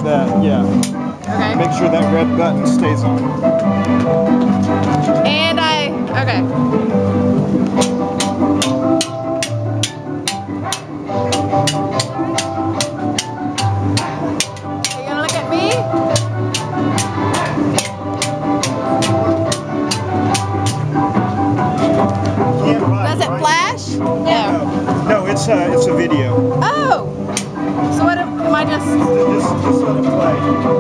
that, yeah. Okay. Make sure that red button stays on. And okay. Are you gonna look at me? Does it flash? No. No, it's a video. Oh! So what am I just Just let it play.